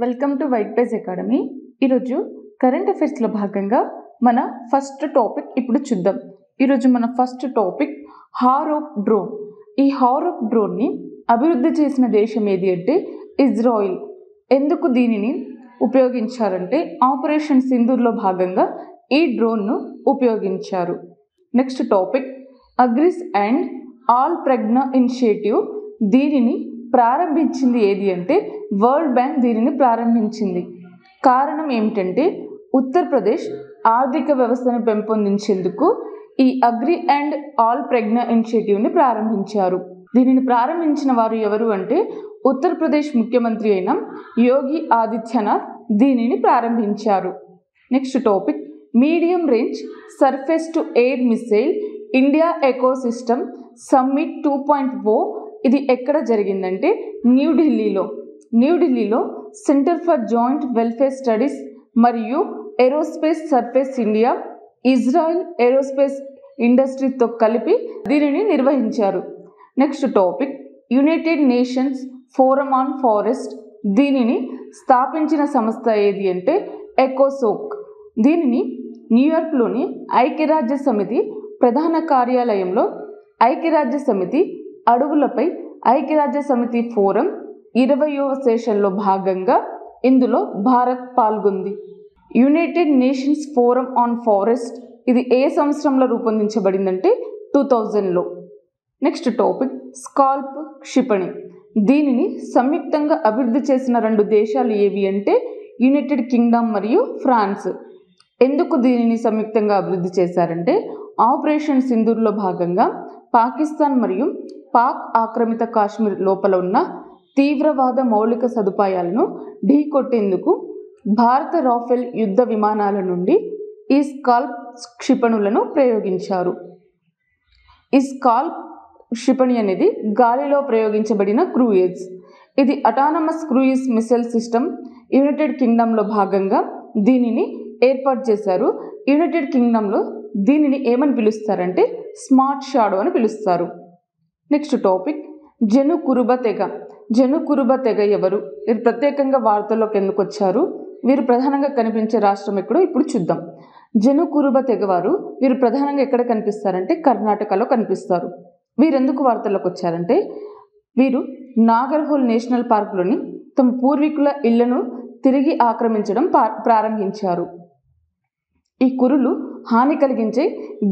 Welcome to white page academy. ఈరోజు current అఫైర్స్లో భాగంగా మన ఫస్ట్ టాపిక్ ఇప్పుడు చూద్దాం. ఈరోజు మన ఫస్ట్ టాపిక్ హారూప్ డ్రోన్. ఈ హారూప్ డ్రోన్ని అభివృద్ధి చేసిన దేశం ఏది అంటే ఇజ్రాయిల్. ఎందుకు దీనిని ఉపయోగించారంటే ఆపరేషన్ సింధూర్లో భాగంగా ఈ డ్రోన్ను ఉపయోగించారు. నెక్స్ట్ టాపిక్ అగ్రిస్ అండ్ ఆల్ ప్రెగ్నా ఇనిషియేటివ్. దీనిని ప్రారంభించింది ఏది అంటే వరల్డ్ బ్యాంక్ దీనిని ప్రారంభించింది. కారణం ఏమిటంటే ఉత్తరప్రదేశ్ ఆర్థిక వ్యవస్థను పెంపొందించేందుకు ఈ అగ్రి అండ్ ఆల్ ప్రెగ్నా ఇనిషియేటివ్ని ప్రారంభించారు. దీనిని ప్రారంభించిన వారు ఎవరు అంటే ఉత్తరప్రదేశ్ ముఖ్యమంత్రి అయిన యోగి ఆదిత్యనాథ్ దీనిని ప్రారంభించారు. Next topic medium range surface to air missile India ecosystem summit 2.0. ఇది ఎక్కడ జరిగిందంటే న్యూఢిల్లీలో centre for joint welfare studies మరియు aerospace surface India, Israel aerospace ఇండస్ట్రీతో కలిపి దీనిని నిర్వహించారు. Next topic United Nations forum on forest. దీనిని స్థాపించిన సంస్థ ఏది అంటే ఎకోసోక్. దీనిని న్యూయార్క్లోని ఐక్యరాజ్య సమితి ప్రధాన కార్యాలయంలో ఐక్యరాజ్య సమితి అడవులపై ఐక్యరాజ్య సమితి ఫోరం 20వ సెషన్లో భాగంగా ఇందులో భారత్ పాల్గొంది. United Nations forum on forest ఇది ఏ సంవత్సరంలో రూపొందించబడిందంటే 2000లో. నెక్స్ట్ టాపిక్ స్కాల్ప్ క్షిపణి. దీనిని సంయుక్తంగా అభివృద్ధి చేసిన 2 దేశాలు ఏవి అంటే యునైటెడ్ కింగ్డమ్ మరియు ఫ్రాన్స్. ఎందుకు దీనిని సంయుక్తంగా అభివృద్ధి చేశారంటే ఆపరేషన్ సింధూర్లో భాగంగా పాకిస్తాన్ మరియు పాక్ ఆక్రమిత కాశ్మీర్ లోపల ఉన్న తీవ్రవాద మౌలిక సదుపాయాలను ఢీకొట్టేందుకు భారత రాఫెల్ యుద్ధ విమానాల నుండి ఈ స్కాల్ప్ క్షిపణులను ప్రయోగించారు. ఈ స్కాల్ప్ క్షిపణి అనేది గాలిలో ప్రయోగించబడిన క్రూయిజ్. ఇది autonomous cruise missile system. United కింగ్డమ్లో భాగంగా దీనిని ఏర్పాటు చేశారు. యునైటెడ్ కింగ్డమ్లో దీనిని ఏమని పిలుస్తారంటే స్మార్ట్ షాడో అని పిలుస్తారు. నెక్స్ట్ టాపిక్ జనుకురుబ తెగ. జనుకురుబ తెగ ఎవరు? వీరు ప్రత్యేకంగా వార్తల్లోకి ఎందుకు వచ్చారు? వీరు ప్రధానంగా కనిపించే రాష్ట్రం ఎక్కడో ఇప్పుడు చూద్దాం. జనుకురుబ తెగవారు వీరు ప్రధానంగా ఎక్కడ కనిపిస్తారంటే కర్ణాటకలో కనిపిస్తారు. వీరెందుకు వార్తల్లోకి వచ్చారంటే వీరు నాగర్హోల్ నేషనల్ పార్క్లోని తమ పూర్వీకుల ఇళ్లను తిరిగి ఆక్రమించడం ప్రారంభించారు. ఈ కురులు హాని కలిగించే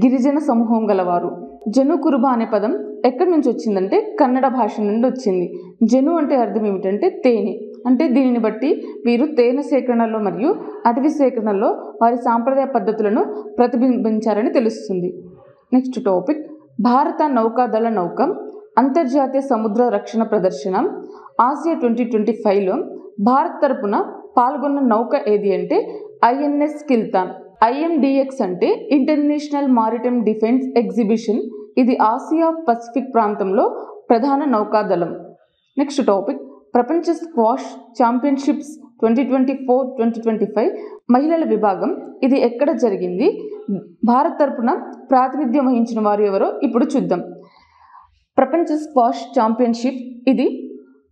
గిరిజన సమూహం గలవారు. జను కురుబ అనే పదం ఎక్కడి నుంచి వచ్చిందంటే కన్నడ భాష నుండి వచ్చింది. జను అంటే అర్థం ఏమిటంటే తేనె. అంటే దీనిని బట్టి వీరు తేనె సేకరణలో మరియు అటవీ సేకరణలో వారి సాంప్రదాయ పద్ధతులను ప్రతిబింబించారని తెలుస్తుంది. నెక్స్ట్ టాపిక్ భారత నౌకాదళ నౌక అంతర్జాతీయ సముద్ర రక్షణ ప్రదర్శన ఆసియా 2025లో భారత్ తరపున పాల్గొన్న నౌక ఏది అంటే ఐఎన్ఎస్ కిల్తాన్. IMDX అంటే ఇంటర్నేషనల్ మారిటైమ్ డిఫెన్స్ ఎగ్జిబిషన్. ఇది ఆసియా పసిఫిక్ ప్రాంతంలో ప్రధాన నౌకాదళం. నెక్స్ట్ టాపిక్ ప్రపంచ స్క్వాష్ ఛాంపియన్షిప్స్ 2024-2025 మహిళల విభాగం. ఇది ఎక్కడ జరిగింది? భారత్ తరపున ప్రాతినిధ్యం వహించిన వారు ఎవరో ఇప్పుడు చూద్దాం. ప్రపంచ స్క్వాష్ ఛాంపియన్షిప్ ఇది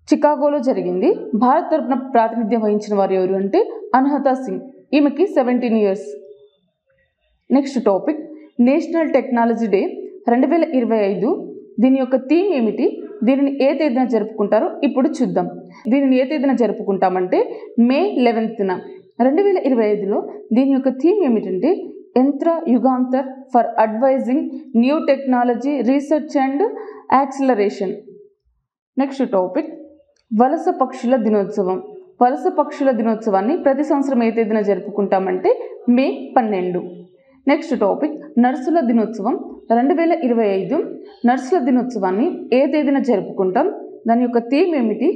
చికాగోలో జరిగింది. భారత్ తరపున ప్రాతినిధ్యం వహించిన వారు ఎవరు అంటే అన్హతా సింగ్. ఈమెకి 17 years. Next topic national technology day 2025. దీని యొక్క థీమ్ ఏమిటి? దీనిని ఏ తేదీన జరుపుకుంటారో ఇప్పుడు చూద్దాం. దీనిని ఏ తేదీన జరుపుకుంటామంటే మే 11న. 2025లో దీని యొక్క థీమ్ ఏమిటంటే యంత్ర Jugantar for advising new technology research and acceleration. Next topic వలస పక్షుల దినోత్సవం. వలస పక్షుల దినోత్సవాన్ని ప్రతి సంవత్సరం ఏ తేదీన జరుపుకుంటామంటే మే 12. నెక్స్ట్ టాపిక్ నర్సుల దినోత్సవం 2025. నర్సుల దినోత్సవాన్ని ఏ తేదీన జరుపుకుంటాం? దాని యొక్క థీమ్ ఏమిటి?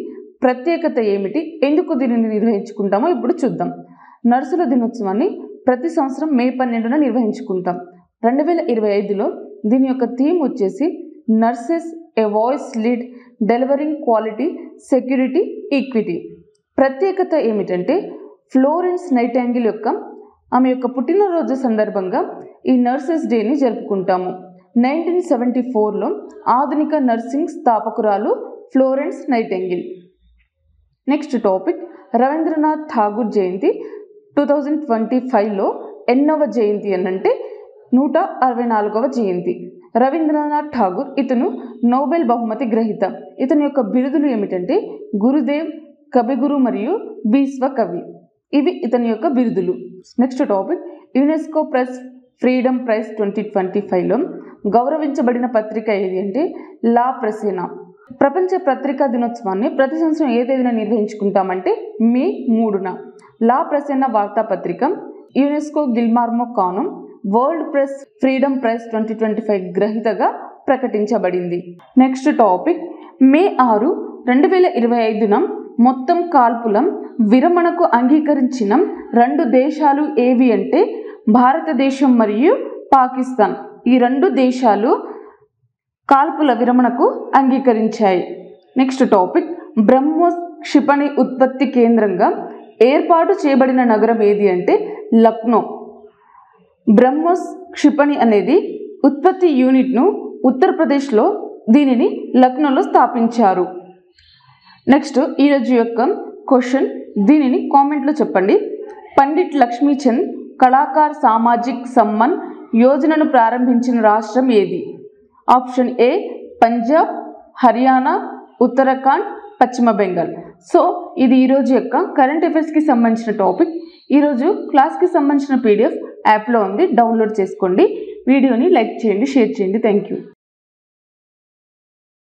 ప్రత్యేకత ఏమిటి? ఎందుకు దీనిని నిర్వహించుకుంటామో ఇప్పుడు చూద్దాం. నర్సుల దినోత్సవాన్ని ప్రతి సంవత్సరం మే 12న నిర్వహించుకుంటాం. 2025లో దీని యొక్క థీమ్ వచ్చేసి nurses a voice lead delivering quality security equity. ప్రత్యేకత ఏమిటంటే ఫ్లోరెన్స్ నైటింగేల్ ఆమె యొక్క పుట్టినరోజు సందర్భంగా ఈ నర్సెస్ డేని జరుపుకుంటాము. 1974లో ఆధునిక నర్సింగ్ స్థాపకురాలు Florence Nightingale. Next topic Rabindranath Tagore Jayanti 2025లో ఎన్నవ జయంతి అనంటే 164వ జయంతి. రవీంద్రనాథ్ ఠాగూర్ ఇతను నోబెల్ బహుమతి గ్రహీత. ఇతని యొక్క బిరుదులు ఏమిటంటే గురుదేవ్, కవిగురు మరియు విశ్వకవి. ఇవి ఇతని యొక్క బిరుదులు. Next topic UNESCO press freedom prize 2025లో గౌరవించబడిన పత్రిక ఏది అంటే లా ప్రెసేనా. ప్రపంచ పత్రికా దినోత్సవాన్ని ప్రతి సంవత్సరం ఏ తేదీన నిర్వహించుకుంటామంటే మే 3న. లా ప్రెసేనా వార్తాపత్రిక UNESCO Guillermo Cano world press freedom prize 2025 గ్రహీతగా ప్రకటించబడింది. నెక్స్ట్ టాపిక్ మే 6, 2025న మొత్తం కాల్పుల విరమణకు అంగీకరించిన 2 దేశాలు ఏవి అంటే భారతదేశం మరియు పాకిస్తాన్. ఈ 2 దేశాలు కాల్పుల విరమణకు అంగీకరించాయి. నెక్స్ట్ టాపిక్ బ్రహ్మోస్ క్షిపణి ఉత్పత్తి కేంద్రంగా ఏర్పాటు చేయబడిన నగరం ఏది అంటే లక్నో. బ్రహ్మోస్ క్షిపణి అనేది ఉత్పత్తి యూనిట్ను ఉత్తరప్రదేశ్లో దీనిని లక్నోలో స్థాపించారు. నెక్స్ట్ ఈరోజు యొక్క క్వశ్చన్, దీనిని కామెంట్లో చెప్పండి. పండిట్ లక్ష్మీచంద్ కళాకార్ సామాజిక్ సమ్మాన్ యోజనను ప్రారంభించిన రాష్ట్రం ఏది? ఆప్షన్ ఏ పంజాబ్, హర్యానా, ఉత్తరాఖండ్, పశ్చిమ బెంగాల్. సో ఇది ఈరోజు యొక్క కరెంట్ అఫైర్స్కి సంబంధించిన టాపిక్. ఈరోజు క్లాస్కి సంబంధించిన PDF యాప్లో ఉంది, డౌన్లోడ్ చేసుకోండి. వీడియోని లైక్ చేయండి, షేర్ చేయండి. Thank you.